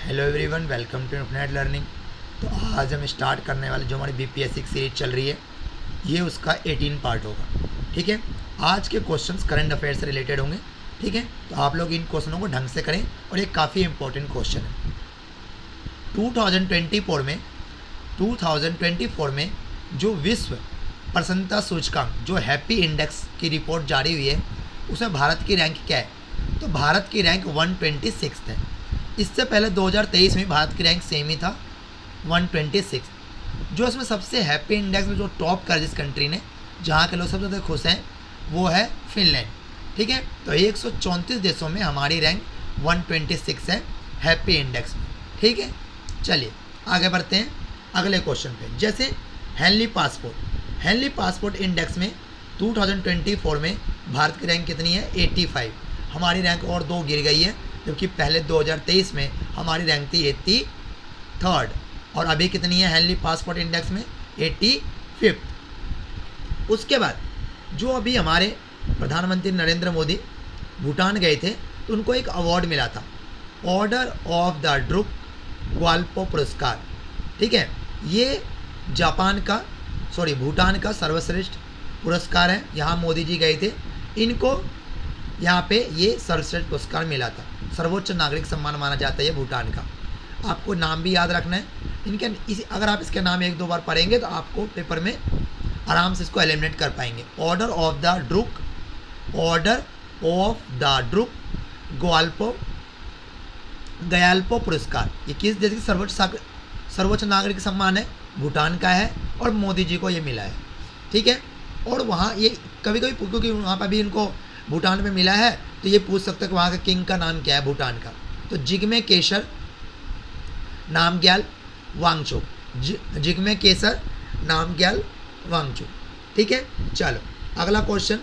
Hello everyone, welcome to Infinite Learning. तो आज हम स्टार्ट करने वाले जो हमारी बीपीएससी की सीरीज चल रही है, ये उसका 18 पार्ट होगा। ठीक है, आज के क्वेश्चंस करंट अफेयर से रिलेटेड होंगे। ठीक है, तो आप लोग इन क्वेश्चनों को ढंग से करें और ये काफ़ी इंपॉर्टेंट क्वेश्चन है। 2024 में जो विश्व प्रसन्नता सूचकांक जो हैप्पी इंडेक्स की रिपोर्ट जारी हुई है, उसमें भारत की रैंक क्या है? तो भारत की रैंक 126 है। इससे पहले 2023 में भारत की रैंक सेम ही था, 126। जो इसमें सबसे हैप्पी इंडेक्स में जो टॉप कर जिस कंट्री ने, जहाँ के लोग सबसे ज़्यादा खुश हैं, वो है फिनलैंड। ठीक है, तो 134 देशों में हमारी रैंक 126 है हैप्पी इंडेक्स में। ठीक है, चलिए आगे बढ़ते हैं अगले क्वेश्चन पे। जैसे हेनली पासपोर्ट इंडेक्स में 2024 में भारत की रैंक कितनी है? 85। हमारी रैंक और 2 गिर गई है, जबकि पहले 2023 में हमारी रैंक थी 83rd और अभी कितनी है हेनली पासपोर्ट इंडेक्स में? 85। उसके बाद जो अभी हमारे प्रधानमंत्री नरेंद्र मोदी भूटान गए थे, तो उनको एक अवार्ड मिला था, ऑर्डर ऑफ द ड्रुक ग्वाल्पो पुरस्कार। ठीक है, ये भूटान का सर्वश्रेष्ठ पुरस्कार है। यहाँ मोदी जी गए थे, इनको यहाँ पे ये सर्वश्रेष्ठ पुरस्कार मिला था। सर्वोच्च नागरिक सम्मान माना जाता है ये भूटान का। आपको नाम भी याद रखना है इनके। अगर आप इसके नाम 1-2 बार पढ़ेंगे तो आपको पेपर में आराम से इसको एलिमिनेट कर पाएंगे। ऑर्डर ऑफ द ड्रुक गयाल्पो पुरस्कार, ये किस देश की सर्वोच्च नागरिक सम्मान है? भूटान का है और मोदी जी को ये मिला है। ठीक है, और वहाँ ये कभी क्योंकि वहाँ पर भी इनको भूटान में मिला है, तो ये पूछ सकते हैं कि वहाँ का किंग का नाम क्या है भूटान का? तो जिग्मे केसर नामग्याल वांगचुक। ठीक है, चलो अगला question.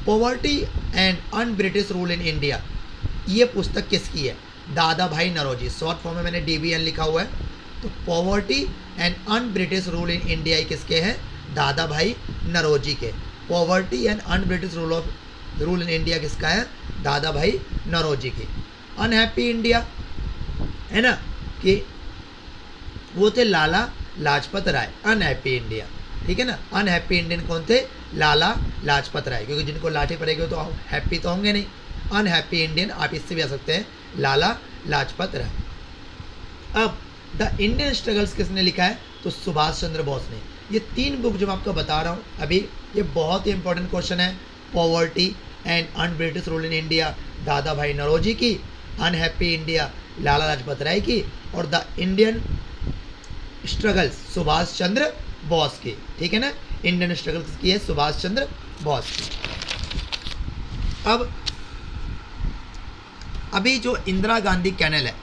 Poverty and un British rule in India, ये पुस्तक किसकी है? दादा भाई नौरोजी। शॉर्ट फॉर्म में मैंने DBN लिखा हुआ है। तो poverty and un British rule in India किसके हैं? दादा भाई नौरोजी के। Poverty and un British rule in India किसका है? दादा भाई नौरोजी की। अनहैप्पी इंडिया है ना, कि वो थे लाला लाजपत राय। अनहैप्पी इंडिया, ठीक है ना, अनहैप्पी इंडियन कौन थे? लाला लाजपत राय, क्योंकि जिनको लाठी पड़ेगी तो हैप्पी तो होंगे नहीं। अनहैप्पी इंडियन आप इससे भी आ सकते हैं, लाला लाजपत राय। अब द इंडियन स्ट्रगल्स किसने लिखा है? तो सुभाष चंद्र बोस ने। ये 3 बुक जो मैं आपको बता रहा हूँ अभी, ये बहुत ही इंपॉर्टेंट क्वेश्चन है। Poverty and un British rule in India दादा भाई नौरोजी की, अनहैप्पी इंडिया लाला लाजपत राय की, और the Indian struggles Subhash Chandra Bose की। ठीक है ना, इंडियन स्ट्रगल्स की है सुभाष चंद्र बोस की। अब अभी जो इंदिरा गांधी कैनल है,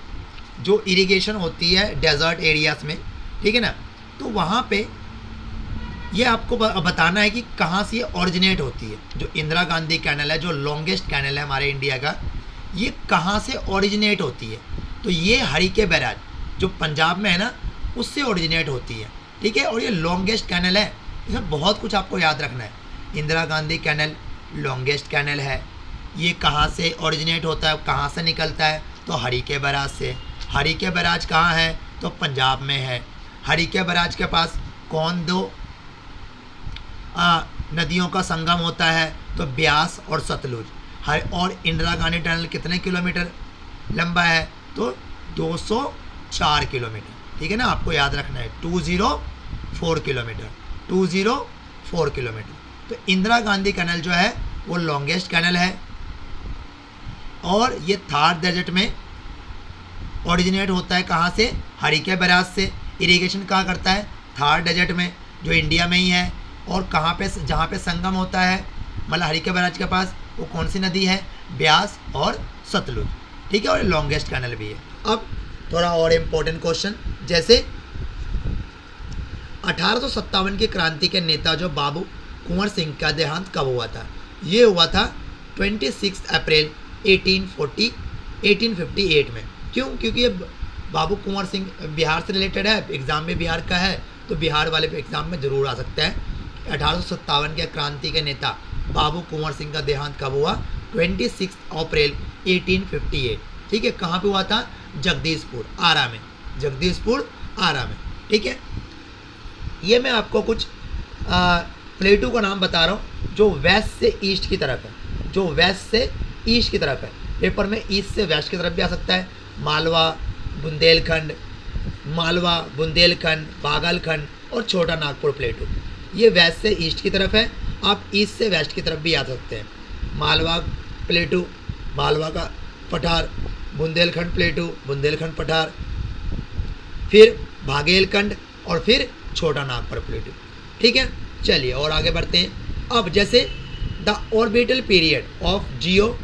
जो इरिगेशन होती है डेजर्ट एरियाज में, ठीक है ना, तो वहाँ पे ये आपको बताना है कि कहाँ से ये ऑरिजिनेट होती है। जो इंदिरा गांधी कैनल है, जो लॉन्गेस्ट कैनल है हमारे इंडिया का, ये कहाँ से ऑरिजिनेट होती है? तो ये हरिके बैराज जो पंजाब में है ना, उससे ऑरिजिनेट होती है। ठीक है, और ये लॉन्गेस्ट कैनल है। इसमें बहुत कुछ आपको याद रखना है। Indira Gandhi canal longest canal है। ये कहाँ से ऑरिजिनेट होता है, कहाँ से निकलता है? तो हरिके बैराज से। हरिके बैराज कहाँ है? तो पंजाब में है। हरिके बैराज के पास कौन 2 नदियों का संगम होता है? तो ब्यास और सतलुज। और इंदिरा गांधी टनल कितने किलोमीटर लंबा है? तो 204 किलोमीटर। ठीक है ना, आपको याद रखना है 204 किलोमीटर। 204 किलोमीटर। तो इंदिरा गांधी कैनल जो है वो लॉन्गेस्ट कैनल है, और ये थार डेजर्ट में ओरिजिनेट होता है। कहाँ से? हरिके बैराज से। इरिगेशन कहाँ करता है? थार डेजर्ट में, जो इंडिया में ही है। और कहाँ पे, जहाँ पे संगम होता है मतलब हरिके बैराज के पास, वो कौन सी नदी है? ब्यास और सतलुज। ठीक है, और लॉन्गेस्ट कैनल भी है। अब थोड़ा और इम्पोर्टेंट क्वेश्चन, जैसे 1857 की क्रांति के नेता जो बाबू कुंवर सिंह का देहांत कब हुआ था? ये हुआ था 26 अप्रैल 1858 में। क्यों? क्योंकि ये बाबू कुंवर सिंह बिहार से रिलेटेड है, एग्जाम में बिहार का है, तो बिहार वाले पे एग्जाम में जरूर आ सकता है। 1857 के क्रांति के नेता बाबू कुंवर सिंह का देहांत कब हुआ? 26 अप्रैल 1858। ठीक है, कहाँ पे हुआ था? जगदीशपुर आरा में, जगदीशपुर आरा में। ठीक है, ये मैं आपको कुछ प्लेटू का नाम बता रहा हूँ जो वेस्ट से ईस्ट की तरफ है, जो वेस्ट से ईस्ट की तरफ है। पेपर में ईस्ट से वेस्ट की तरफ भी आ सकता है। मालवा, बुंदेलखंड, मालवा, बुंदेलखंड, बागलखंड और छोटा नागपुर प्लेटू, ये वेस्ट से ईस्ट की तरफ है। आप ईस्ट से वेस्ट की तरफ भी आ सकते हैं। मालवा प्लेटू, मालवा का पठार, बुंदेलखंड प्लेटू, बुंदेलखंड पठार, फिर बागेलखंड और फिर छोटा नागपुर प्लेटू। ठीक है, चलिए और आगे बढ़ते हैं। अब जैसे the orbital period of Jio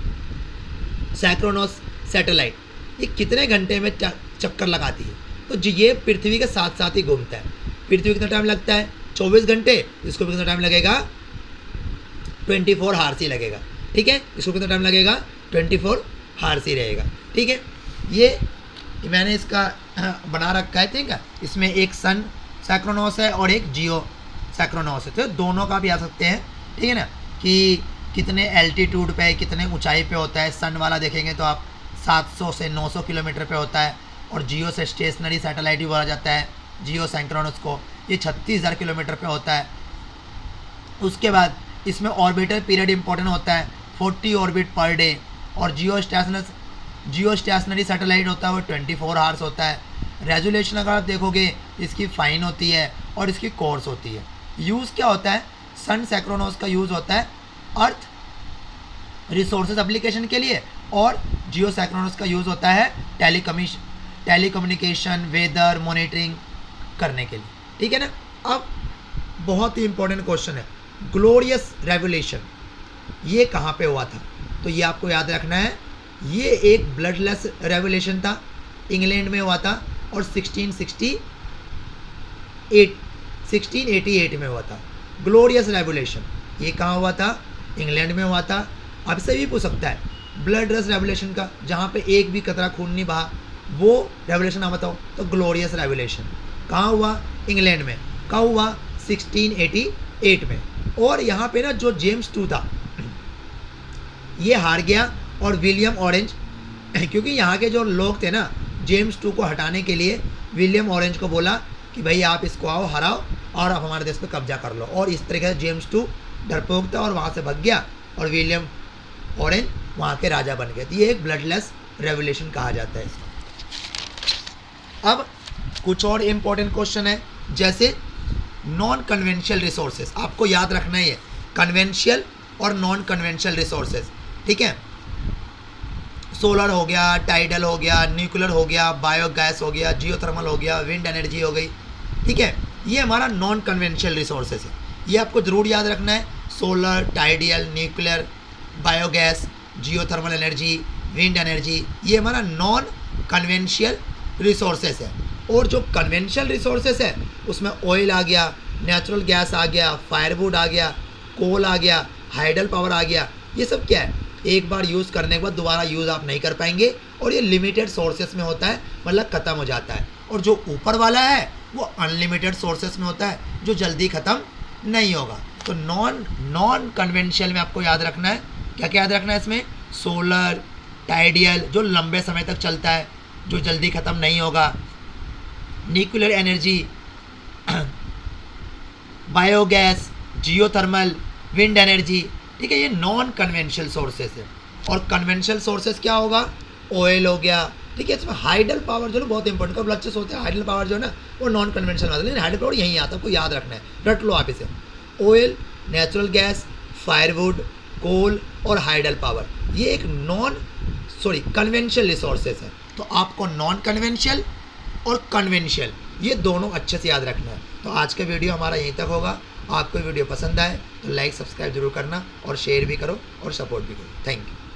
सैक्रोनोस satellite, ये कितने घंटे में चक्कर लगाती है? तो ये पृथ्वी के साथ साथ ही घूमता है। पृथ्वी कितना टाइम लगता है? 24 घंटे। इसको भी कितना टाइम लगेगा? 24 हार्स ही लगेगा। ठीक है, इसको कितना टाइम लगेगा? 24 हार्स ही रहेगा। ठीक है, ये मैंने इसका बना रखा है। ठीक है, इसमें एक सन सैक्रोनोस है और एक जियो सैक्रोनोस है, तो दोनों का भी आ सकते हैं। ठीक है ना, कि कितने एल्टीट्यूड पे, कितने ऊंचाई पे होता है। सन वाला देखेंगे तो आप 700 से 900 किलोमीटर पे होता है, और जियो से स्टेशनरी सैटेलाइट भी बोला जाता है जियो सैक्रोनोस को, ये 36,000 किलोमीटर पे होता है। उसके बाद इसमें ऑर्बिटल पीरियड इंपॉर्टेंट होता है, 40 ऑर्बिट पर डे, और जियो स्टेशनरी सैटेलाइट होता है वो 24 आवर्स होता है। रेजोल्यूशन अगर आप देखोगे इसकी फाइन होती है और इसकी कोर्स होती है। यूज़ क्या होता है? सन सैक्रोनोस का यूज़ होता है अर्थ रिसोर्सेज एप्लीकेशन के लिए, और जियो सैक्रोनोस का यूज़ होता है टेलीकम्युनिकेशन, वेदर मॉनिटरिंग करने के लिए। ठीक है ना। अब बहुत ही इंपॉर्टेंट क्वेश्चन है, ग्लोरियस रेवोल्यूशन ये कहाँ पे हुआ था? तो ये आपको याद रखना है, ये एक ब्लडलेस रेवोल्यूशन था, इंग्लैंड में हुआ था, और 1688 में हुआ था। ग्लोरियस रेवोल्यूशन ये कहाँ हुआ था? इंग्लैंड में हुआ था। अब से भी पूछ सकता है ब्लडलेस रेवोल्यूशन का, जहाँ पे एक भी कतरा खून नहीं बहा, वो रेवोल्यूशन आप बताओ। तो ग्लोरियस रेवोल्यूशन कहाँ हुआ? इंग्लैंड में। कहाँ हुआ? 1688 में। और यहाँ पे ना जो जेम्स टू था ये हार गया, और विलियम ऑरेंज, क्योंकि यहाँ के जो लोग थे ना, जेम्स टू को हटाने के लिए विलियम ऑरेंज को बोला कि भाई आप इसको आओ, हराओ और आप हमारे देश पे कब्जा कर लो। और इस तरीके से जेम्स टू डरपोक था और वहाँ से भाग गया, और विलियम ऑरेंज वहाँ के राजा बन गए। तो ये एक ब्लडलेस रेवोल्यूशन कहा जाता है इसको। अब कुछ और इम्पोर्टेंट क्वेश्चन है, जैसे नॉन कन्वेंशनल रिसोर्सेज, आपको याद रखना है कन्वेंशियल और नॉन कन्वेंशनल रिसोर्सेज। ठीक है, सोलर हो गया, टाइडल हो गया, न्यूक्लियर हो गया, बायोगैस हो गया, जियोथर्मल हो गया, विंड एनर्जी हो गई। ठीक है, ये हमारा नॉन कन्वेंशनल रिसोर्सेज है, ये आपको ज़रूर याद रखना है। Solar, tidal, nuclear, biogas, geothermal energy, wind energy, ये हमारा नॉन कन्वेंशनल रिसोर्सेज है। और जो कन्वेंशनल रिसोर्सेज है उसमें ऑयल आ गया, नेचुरल गैस आ गया, फायरवुड आ गया, कोल आ गया, हाइडल पावर आ गया। ये सब क्या है? एक बार यूज़ करने के बाद दोबारा यूज़ आप नहीं कर पाएंगे, और ये लिमिटेड सोर्सेस में होता है, मतलब ख़त्म हो जाता है। और जो ऊपर वाला है वो अनलिमिटेड सोर्सेस में होता है, जो जल्दी ख़त्म नहीं होगा। तो नॉन कन्वेंशनल में आपको याद रखना है, क्या क्या याद रखना है इसमें? सोलर, टाइडियल जो लंबे समय तक चलता है, जो जल्दी ख़त्म नहीं होगा, nuclear energy, biogas, geothermal, wind energy. ठीक है, ये नॉन कन्वेंशनल सोर्सेस है। और कन्वेंशनल सोर्सेस क्या होगा? ऑयल हो गया। ठीक है, इसमें हाइडल पावर जो है बहुत इंपॉर्टेंट, कब बच्चे सोचते हैं हाइडल पावर जो है ना वो नॉन कन्वेंशनल आता है, लेकिन हाइडल पावर यहीं आता है, आपको याद रखना है, रट लो आप इसे। ऑयल, नेचुरल गैस, फायरवुड, कोल और हाइडल पावर, ये एक कन्वेंशनल रिसोर्सेज है। तो आपको नॉन कन्वेंशनल और कन्वेंशनल ये दोनों अच्छे से याद रखना है। तो आज का वीडियो हमारा यहीं तक होगा। आपको वीडियो पसंद आए तो लाइक सब्सक्राइब जरूर करना, और शेयर भी करो और सपोर्ट भी करो। Thank you.